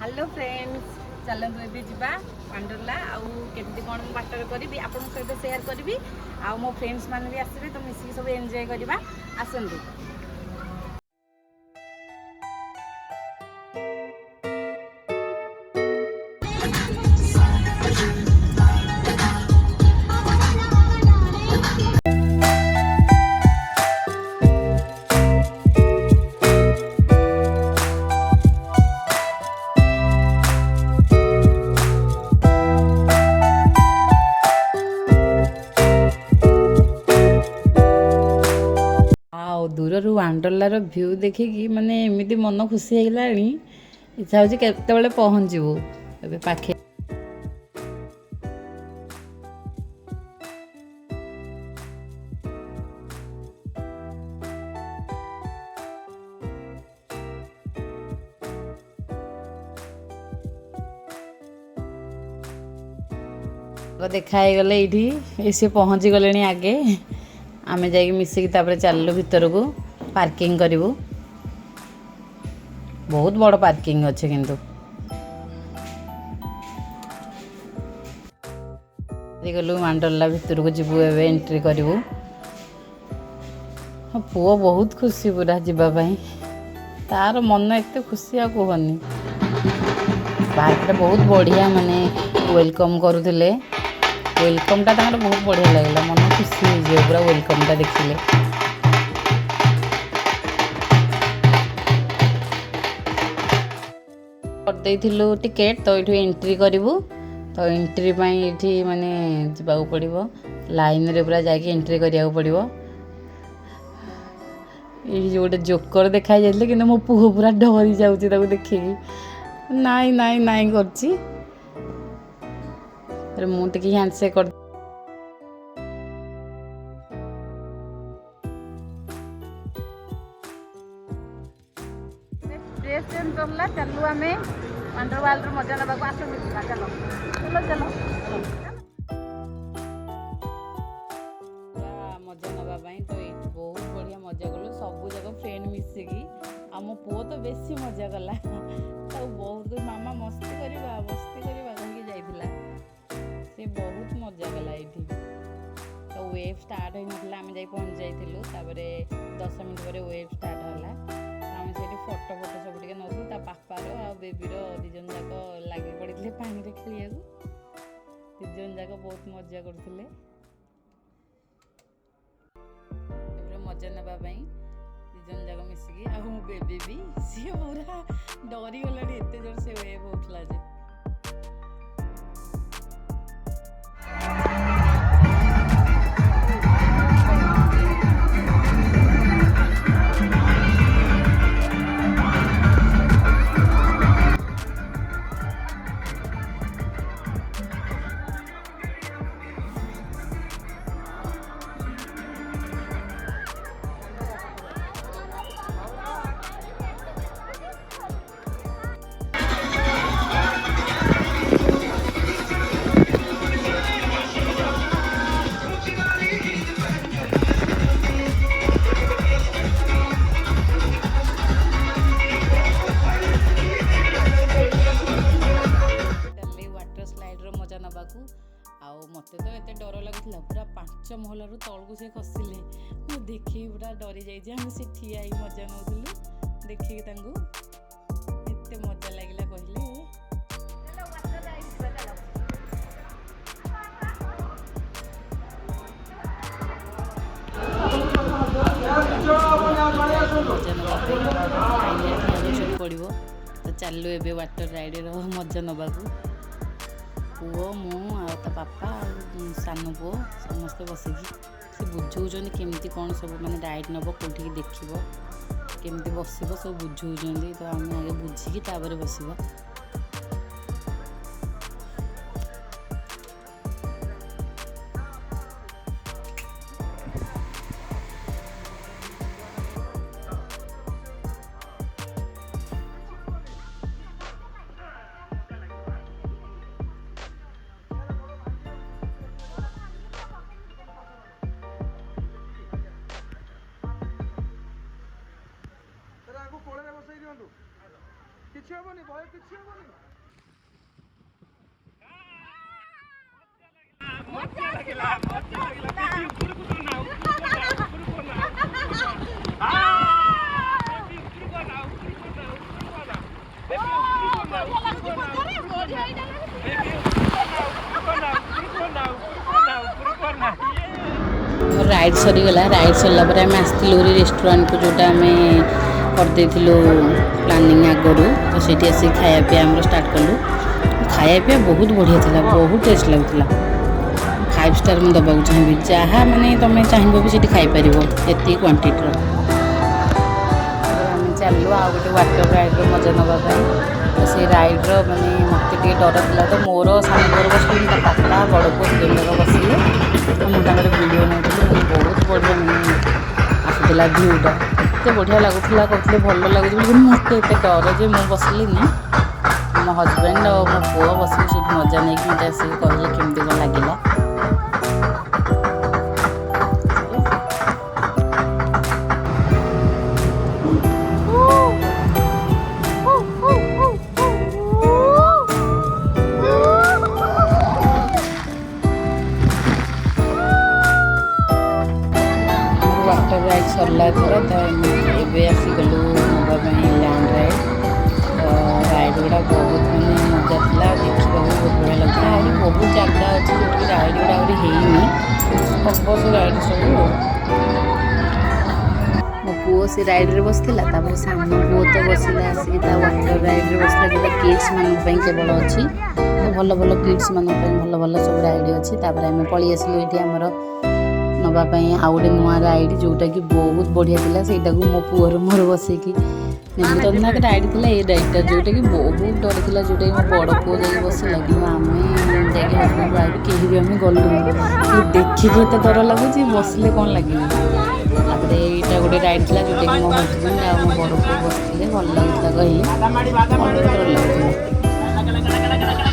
Hello friends चलतु ए जा वंडरला आउ केमती कौन बाटर करी आपन सहित सेयार करी आ मो फ्रेंड्स मैंने भी आसबे तो मिसिक सब एंजॉय करवा आसतु। दूर वंडरलार भ्यू देखिकी माने एमती मन खुशी होगलानी इच्छा हो केतबेले पहुँचू ए पाखे देखाई गले ये सी पहुँची गले आगे आमे जाइए मिसिकी तापर चलू भीतर को पार्किंग करूँ बहुत बड़ पार्किंग अच्छे किंतु गलु वंडरला भीतर को जीवु एवं एंट्री करूँ। पुओ बहुत खुशी पूरा जीवाई तार मन एत खुशी आ कहनी पार्क बहुत बढ़िया माने वेलकम करुले वेलकम टा बहुत बढ़िया लगला मन खुशी हो पूरा वेलकम टा देखिले करदेलु टिकेट तो ये एंट्री करूँ तो एंट्री ये माने जावाक पड़ो लाइन रे पूरा जाके एंट्री करिया पड़ो ये गोटे जोकर देखाई जाते कि मो पुओ पूरा डरी जाऊँ देखिकी नाई नाई नाई करची मुझे हैंडसेक कर ड्रेस चेंज करला चलू आम वंडरवर्ल्ड मजा ना आस चलो चलो चलो मजा नापी तो ये बहुत बढ़िया मजा कलु सब जगह फ्रेंड मिसिकी आम पुओ तो बेसी मजा कला तो बहुत मामा मस्ती करवा कहीं जाइला से बहुत मजा कला ये तो वेव स्टार्ट होता आम जा पहुँच जाइलु 10 मिनट पर वेव स्टार्ट है आम से फोटो फोटो सब नौलु पापार आ बेबीर दिजन जाक लगे पड़े पानी में खेलिया दिजन जाक बहुत मजा करते मजा नापी दिजन जाक मिसिकी आ मो बेबी भी सी पूरा डरी गला एत जोर से वेव होता जे मत तो ये डर लगुला पूरा 5 महल रु तल को सी खसिले मुझे देखी पूरा डरी जाइए से ठिया मजा नौलु देखिकी एत मजा लगे कहले पड़ो तो चलू ए वाटर राइड मजा नवाक पुओ मु पापा सान पुओ समस्ते बसिकी से बुझाऊँ केमती कौन सब मैंने राइड नब कौटी देखो केमती बस सब बुझाऊँ तो आम आगे बुझिकी बसवा କିଛି ହବନି राइड सरीगला राइड सरला आम आसलु रेस्टोरेंट को जोटा आम करदे प्लानिंग आगु तो सीठी आस खाया पीया आम स्टार्ट कलु खाया पीया बहुत बढ़िया था बहुत टेस्ट लगुला 5 स्टार मुझे दबाक चाहिए जहाँ माने तुम चाहिए भी सीठी खाईपर ये क्वांटिटी आम चलू आ गए वाटर राइड मजा नापी तो से राइड्र मानने मत डर था तो मोर सान मोर बस पापा बड़ पुओ जन बसिले मुझे वीडियो नहीं बहुत बढ़िया मैंने आसूला भ्यूटा एत बढ़िया लगुला कहते भल लगुच मत एत डर जे मुझे बसली मो हजबैंड और मो पुओ बस मजा नहीं मत आस कहले केमती कौन लगे वाटर राइड सरला थर तो ये आसीगलु नापी लैंड राइड तो राइड गुड़ा बहुत मैंने मजा था देखा बहुत बढ़िया लगता है बहुत जगह अच्छी जो राइड गुड़ा होनी हम से राइड सब मो पुओ से राइड रे बसला सान पुओ तो बसला आसिक वाटर राइड रे बसला जो किड्स मानी केवल अच्छी तो भल भल किड्स मान भल भल सब राइड अच्छी आम पलि आसलु ये आमर नापी आउ गए नुआ राइड जोटा कि बहुत बढ़िया था से मो पुअर मोर बसैकी तो ना राइड थी ये राइडटा जोटा कि बहुत डर था जोटा कि मो बड़ पुओ जा बसला कि आम जा हजबैंड वाइफ कहीं भी आम गलु देखिए तो डर लगुच बसले कौन लगे यहाँ गोटे राइड था जोटा कि मो हजबैंड आ मो बड़ पुओ बसते भल लगुला कहले डर लगुला।